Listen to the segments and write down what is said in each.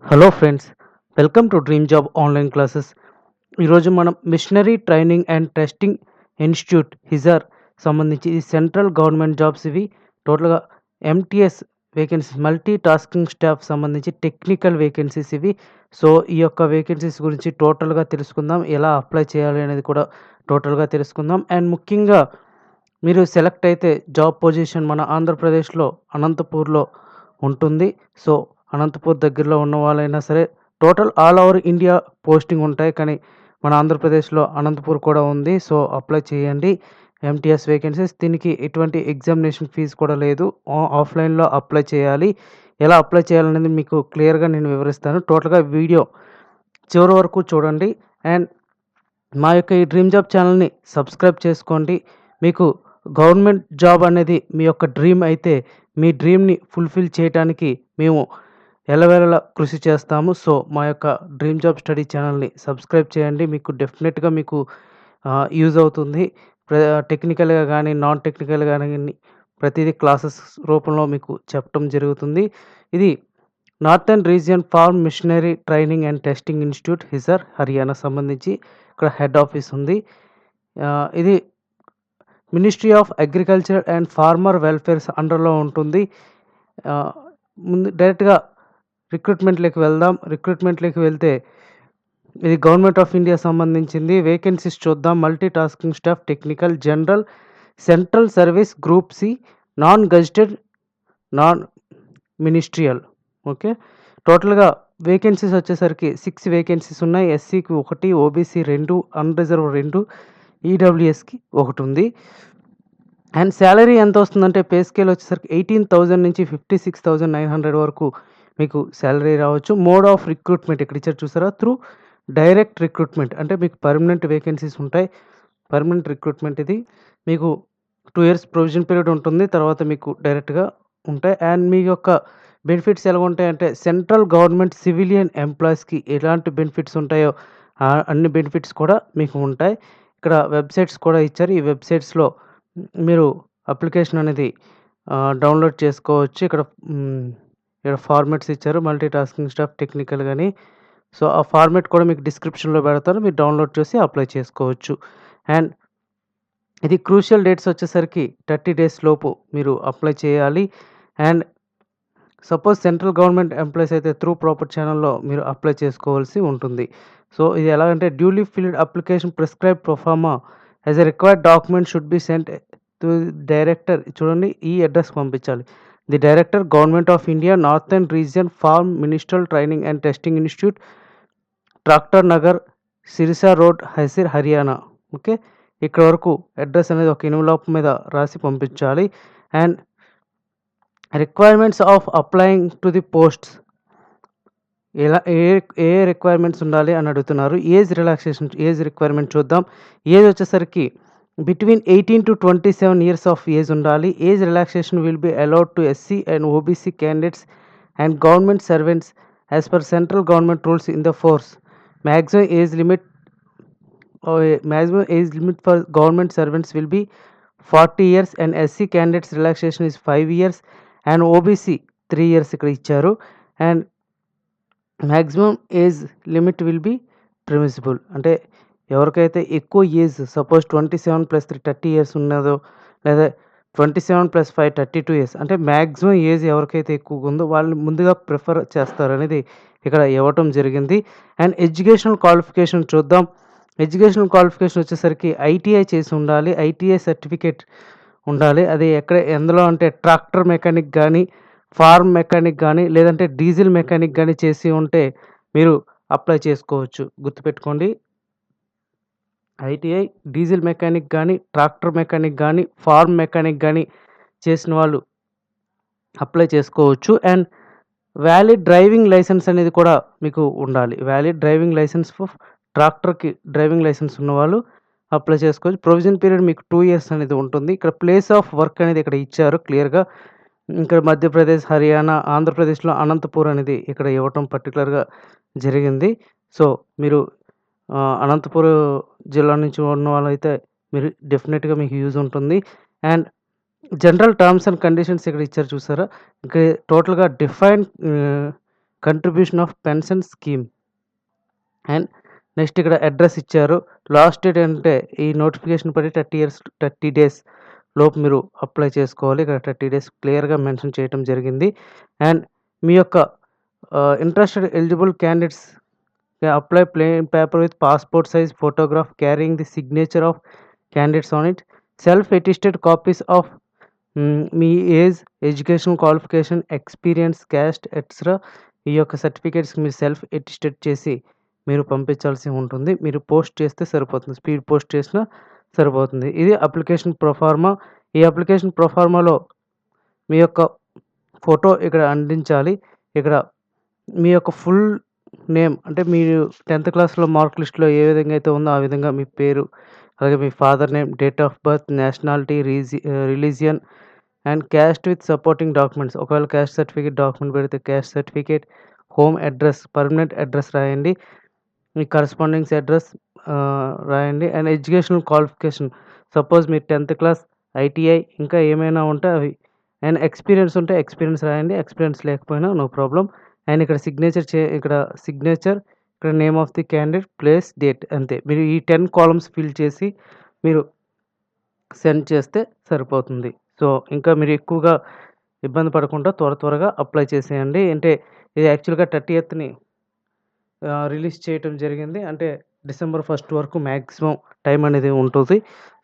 Hello friends, welcome to dream job online classes. ఈరోజు మనం machinery training and testing institute Hisar సంబంధించి ఈ central government jobs ఇవి టోటల్గా MTS vacancies multi tasking staff సంబంధించి టెక్నికల్ వేకెన్సీస్ ఇవి. సో ఈ యొక్క వేకెన్సీస్ గురించి టోటల్గా తెలుసుకుందాం, ఎలా అప్లై చేయాలి అనేది కూడా టోటల్గా తెలుసుకుందాం. అండ్ ముఖ్యంగా మీరు సెలెక్ట్ అయితే జాబ్ పొజిషన్ మన ఆంధ్రప్రదేశ్లో అనంతపూర్లో ఉంటుంది. సో అనంతపూర్ దగ్గరలో ఉన్న వాళ్ళైనా సరే total all over India posting ఉంటాయి, కానీ మన ఆంధ్రప్రదేశ్లో అనంతపూర్ కూడా ఉంది. సో అప్లై చేయండి ఎంటీఎస్ వేకెన్సీస్. దీనికి ఎటువంటి ఎగ్జామినేషన్ ఫీజు కూడా లేదు, ఆఫ్లైన్లో అప్లై చేయాలి. ఎలా అప్లై చేయాలనేది మీకు క్లియర్గా నేను వివరిస్తాను. టోటల్గా వీడియో చివరి వరకు చూడండి. అండ్ మా యొక్క ఈ డ్రీమ్ జాబ్ ఛానల్ని సబ్స్క్రైబ్ చేసుకోండి. మీకు గవర్నమెంట్ జాబ్ అనేది మీ యొక్క డ్రీమ్ అయితే మీ డ్రీమ్ని ఫుల్ఫిల్ చేయడానికి మేము ఎల్లవేళలా కృషి చేస్తాము. సో మా యొక్క డ్రీమ్ జాబ్ స్టడీ ఛానల్ని సబ్స్క్రైబ్ చేయండి, మీకు డెఫినెట్గా మీకు యూజ్ అవుతుంది. టెక్నికల్గా కానీ నాన్ టెక్నికల్గా కానీ ప్రతిదీ క్లాసెస్ రూపంలో మీకు చెప్పడం జరుగుతుంది. ఇది northern region farm machinery training and testing institute Hisar Haryana సంబంధించి ఇక్కడ హెడ్ ఆఫీస్ ఉంది. ఇది ministry of agriculture and farmer welfares అండర్లో ఉంటుంది. ముందు డైరెక్ట్గా రిక్రూట్మెంట్లోకి వెళ్దాం. రిక్రూట్మెంట్లోకి వెళ్తే ఇది గవర్నమెంట్ ఆఫ్ ఇండియా సంబంధించింది. వేకెన్సీస్ చూద్దాం. Multi tasking staff, technical, general, central service, group C, non gazetted, non ministerial. Okay, టోటల్గా వేకెన్సీస్ వచ్చేసరికి 6 వేకెన్సీస్ ఉన్నాయి. ఎస్సీకి 1, ఓబీసీ 2, అన్రిజర్వ్ 2, ఈడబ్ల్యూఎస్కి 1 ఉంది. అండ్ శాలరీ ఎంత వస్తుందంటే పే స్కేల్ వచ్చేసరికి 18,000 నుంచి 56,900 వరకు మీకు శాలరీ రావచ్చు. మోడ్ ఆఫ్ రిక్రూట్మెంట్ ఇక్కడ ఇచ్చారు చూసారా, త్రూ డైరెక్ట్ రిక్రూట్మెంట్. అంటే మీకు పర్మనెంట్ వేకెన్సీస్ ఉంటాయి, పర్మనెంట్ రిక్రూట్మెంట్. ఇది మీకు 2 ఇయర్స్ ప్రొవిజన్ పీరియడ్ ఉంటుంది, తర్వాత మీకు డైరెక్ట్గా ఉంటాయి. అండ్ మీ యొక్క బెనిఫిట్స్ ఎలా ఉంటాయంటే సెంట్రల్ గవర్నమెంట్ సివిలియన్ ఎంప్లాయీస్కి ఎలాంటి బెనిఫిట్స్ ఉంటాయో అన్ని బెనిఫిట్స్ కూడా మీకు ఉంటాయి. ఇక్కడ వెబ్సైట్స్ కూడా ఇచ్చారు. ఈ వెబ్సైట్స్లో మీరు అప్లికేషన్ అనేది డౌన్లోడ్ చేసుకోవచ్చు. ఇక్కడ ఫార్మాట్స్ ఇచ్చారు, మల్టీ టాస్కింగ్ స్టాఫ్, టెక్నికల్ కానీ. సో ఆ ఫార్మాట్ కూడా మీకు డిస్క్రిప్షన్లో పెడతారు, మీరు డౌన్లోడ్ చేసి అప్లై చేసుకోవచ్చు. అండ్ ఇది క్రూషియల్ డేట్స్ వచ్చేసరికి 30 డేస్ లోపు మీరు అప్లై చేయాలి. And suppose central government employees అయితే త్రూ ప్రాపర్ ఛానల్లో మీరు అప్లై చేసుకోవాల్సి ఉంటుంది. సో ఇది ఎలాగంటే duly filled application prescribe proforma as a required document should be sent to director. చూడండి, ఈ అడ్రస్ పంపించాలి. The director, government of India, northern region farm machinery training and testing institute, tractor Nagar, Sirsa road, Hisar, Haryana. Okay, ఇక్కడ వరకు address అనేది ఒక envelope మీద రాసి పంపించాలి. And requirements of applying to the posts, ఎలా ఏ రిక్వైర్మెంట్స్ ఉండాలి అని అడుగుతున్నారు. ఏజ్ రిలాక్సేషన్, ఏజ్ రిక్వైర్మెంట్ చూద్దాం. ఏజ్ వచ్చేసరికి between 18 to 27 years of age ఉండాలి. Age relaxation will be allowed to SC and OBC candidates and government servants as per central government rules in the force. Maximum age limit for government servants will be 40 years and SC candidates relaxation is 5 years and OBC 3 years ఇక్కడ ఇచ్చారు. And maximum age limit will be permissible. అంటే ఎవరికైతే ఎక్కువ age, suppose 27 + 3 30 years ఉన్నదో, లేదా 27 + 5 32 years, అంటే maximum age ఎవరికైతే ఎక్కువగా ఉందో వాళ్ళని ముందుగా ప్రిఫర్ చేస్తారు అనేది ఇక్కడ ఇవ్వటం జరిగింది. అండ్ ఎడ్యుకేషనల్ క్వాలిఫికేషన్ చూద్దాం. ఎడ్యుకేషనల్ క్వాలిఫికేషన్ వచ్చేసరికి ఐటీఐ చేసి ఉండాలి, ఐటీఐ సర్టిఫికేట్ ఉండాలి. అది ఎందులో అంటే ట్రాక్టర్ మెకానిక్ కానీ, ఫార్మ్ మెకానిక్ కానీ, లేదంటే డీజిల్ మెకానిక్ కానీ చేసి ఉంటే మీరు అప్లై చేసుకోవచ్చు. గుర్తుపెట్టుకోండి, ఐటీఐ, డీజిల్ మెకానిక్ కానీ, ట్రాక్టర్ మెకానిక్ కానీ, ఫార్మ్ మెకానిక్ కానీ చేసిన వాళ్ళు అప్లై చేసుకోవచ్చు. అండ్ వ్యాలిడ్ డ్రైవింగ్ లైసెన్స్ అనేది కూడా మీకు ఉండాలి. వ్యాలిడ్ డ్రైవింగ్ లైసెన్స్ ఫర్ ట్రాక్టర్కి డ్రైవింగ్ లైసెన్స్ ఉన్నవాళ్ళు అప్లై చేసుకోవచ్చు. ప్రొవిజన్ పీరియడ్ మీకు 2 years అనేది ఉంటుంది. ఇక్కడ ప్లేస్ ఆఫ్ వర్క్ అనేది ఇక్కడ ఇచ్చారు క్లియర్గా. ఇక్కడ మధ్యప్రదేశ్, హర్యానా, ఆంధ్రప్రదేశ్లో అనంతపూర్ అనేది ఇక్కడ ఇవ్వటం పర్టికులర్గా జరిగింది. సో మీరు అనంతపూర్ జిల్లా నుంచి ఉన్న వాళ్ళైతే మీరు డెఫినెట్గా మీకు యూజ్ ఉంటుంది. And general terms and conditions ఇక్కడ ఇచ్చారు చూసారా. ఇక్కడ టోటల్గా define contribution of pension scheme. And next ఇక్కడ అడ్రస్ ఇచ్చారు. లాస్ట్ డేట్ అంటే ఈ నోటిఫికేషన్ పడి 30 డేస్ లోపు మీరు అప్లై చేసుకోవాలి. ఇక్కడ 30 డేస్ క్లియర్‌గా మెన్షన్ చేయటం జరిగింది. అండ్ మీ యొక్క interested eligible candidates apply plain paper with passport size photograph carrying the signature of candidates on it. Self attested copies of me age, educational qualification, experience, caste etcetera ఈ యొక్క certificates మీరు self attested చేసి మీరు పంపించాల్సి ఉంటుంది. మీరు post చేస్తే సరిపోతుంది. Speed post చేసినా సరిపోతుంది. ఇది అప్లికేషన్ ప్రొఫార్మా. ఈ అప్లికేషన్ ప్రొఫార్మాలో మీ యొక్క ఫోటో ఇక్కడ అందించాలి. ఇక్కడ మీ యొక్క ఫుల్ నేమ్ అంటే మీరు 10th క్లాస్‌లో మార్క్ లిస్ట్‌లో ఏ విధంగా అయితే ఉందో ఆ విధంగా మీ పేరు, అలాగే మీ father name, date of birth, nationality, religion and caste with supporting documents. ఒకవేళ క్యాస్ట్ సర్టిఫికేట్ డాక్యుమెంట్ పెడితే caste certificate, home address, permanent address రాయండి. మీ కరస్పాండింగ్స్ అడ్రస్ రాయండి. అండ్ ఎడ్యుకేషనల్ క్వాలిఫికేషన్ సపోజ్ మీరు 10th క్లాస్, ఐటీఐ ఇంకా ఏమైనా ఉంటే అవి. అండ్ ఎక్స్పీరియన్స్ ఉంటే ఎక్స్పీరియన్స్ రాయండి. ఎక్స్పీరియన్స్ లేకపోయినా నో ప్రాబ్లమ్. అండ్ ఇక్కడ సిగ్నేచర్, ఇక్కడ name of the candidate, place, date అంతే. మీరు ఈ 10 కాలమ్స్ ఫిల్ చేసి మీరు సెండ్ చేస్తే సరిపోతుంది. సో, ఇంకా మీరు ఎక్కువగా ఇబ్బంది పడకుండా త్వరగా అప్లై చేసేయండి. అంటే ఇది యాక్చువల్‌గా 30థ్‌ని రిలీజ్ చేయటం జరిగింది. అంటే డిసెంబర్ 1 వరకు మ్యాక్సిమం టైం అనేది ఉంటుంది.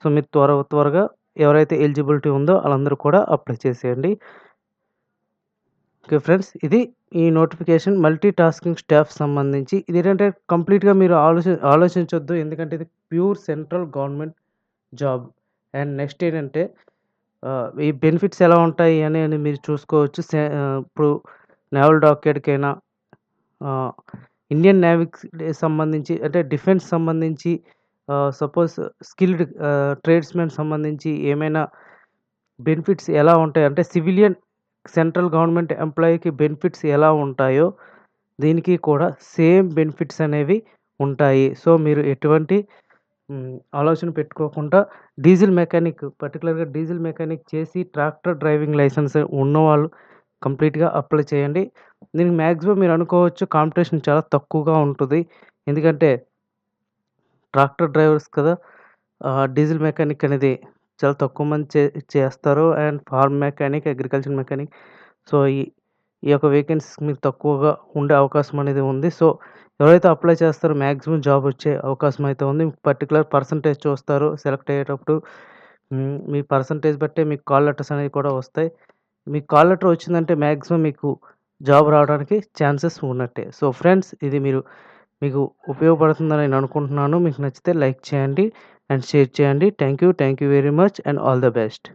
సో, మీరు త్వరగా ఎవరైతే ఎలిజిబిలిటీ ఉందో ఆళ్ళందరూ కూడా అప్లై చేసేయండి. ఓకే ఫ్రెండ్స్, ఇది ఈ నోటిఫికేషన్ మల్టీ టాస్కింగ్ స్టాఫ్ సంబంధించి. ఇదేంటంటే కంప్లీట్‌గా మీరు ఆలోచించొద్దు. ఎందుకంటే ఇది pure central government job. And next ఏంటంటే ఈ బెనిఫిట్స్ ఎలా ఉంటాయి అని మీరు చూసుకోవచ్చు. ఇప్పుడు నేవల్ డాక్యార్డ్‌కైనా ఆహ్, ఇండియన్ నేవీకి సంబంధించి అంటే డిఫెన్స్ సంబంధించి సపోజ్ స్కిల్డ్ ట్రేడ్స్‌మెన్ సంబంధించి ఏమైనా బెనిఫిట్స్ ఎలా ఉంటాయి అంటే సివిలియన్ సెంట్రల్ గవర్నమెంట్ ఎంప్లాయీకి బెనిఫిట్స్ ఎలా ఉంటాయో దీనికి కూడా సేమ్ బెనిఫిట్స్ అనేవి ఉంటాయి. సో, మీరు ఎటువంటి ఆలోచన పెట్టుకోకుండా పర్టిక్యులర్‌గా డీజిల్ మెకానిక్ చేసి ట్రాక్టర్ డ్రైవింగ్ లైసెన్స్ ఉన్నవాళ్ళు కంప్లీట్‌గా అప్లై చేయండి. దీనికి మాక్సిమం మీరు అనుకోవచ్చు కాంపిటీషన్ చాలా తక్కువగా ఉంటది. ఎందుకంటే ట్రాక్టర్ డ్రైవర్స్ కదా! డీజిల్ మెకానిక్ అనేది చాలా తక్కువ మంది చేస్తారు. And farm mechanic, agriculture mechanic. So, ఈ యొక్క వేకెన్సీస్ మీకు తక్కువగా ఉండే అవకాశం అనేది ఉంది. సో, ఎవరైతే అప్లై చేస్తారో మాక్సిమం జాబ్ వచ్చే అవకాశం అయితే ఉంది. పర్టిక్యులర్ పర్సెంటేజ్ చూస్తారు సెలెక్ట్ అయ్యేటప్పుడు. మీ పర్సెంటేజ్ బట్టే మీకు కాల్ లెటర్స్ అనేవి కూడా వస్తాయి. మీకు కాల్ లెటర్ వచ్చిందంటే మాక్సిమం మీకు జాబ్ రావడానికి ఛాన్సెస్ ఉన్నట్టే. సో, ఫ్రెండ్స్, ఇది మీకు ఉపయోగపడుతుందని నేను అనుకుంటున్నాను. మీకు నచ్చితే లైక్ చేయండి అండ్ షేర్ చేయండి. Thank you very much and all the best.